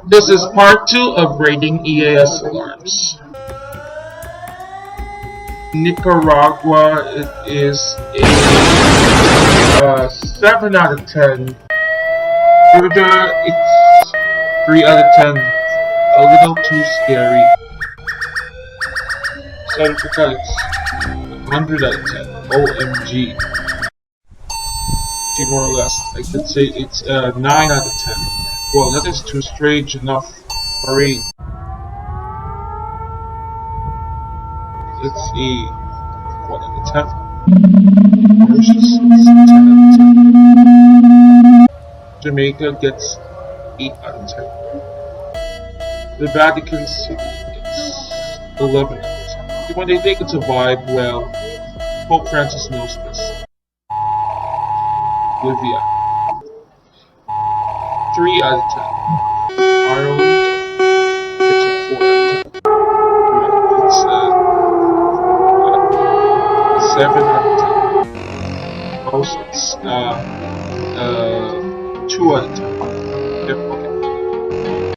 This is part 2 of rating EAS alarms. Nicaragua, it is a 7 out of 10. Canada, it's 3 out of 10. A little too scary. South Africa, it's 100 out of 10. OMG. More or less, I could say it's 9 out of 10. Well, that is too strange enough. Marine. Let's see. 1 out of 10. Mauritius, it's 10 out of 10. Jamaica gets 8 out of 10. The Vatican City gets 11 out of 10. When they think it's a vibe, well, Pope Francis knows this. Libya, 3 out of 10. Ireland, it's a 4 out of 10. It's 7 out of 10. Also, it's 2 out of 10.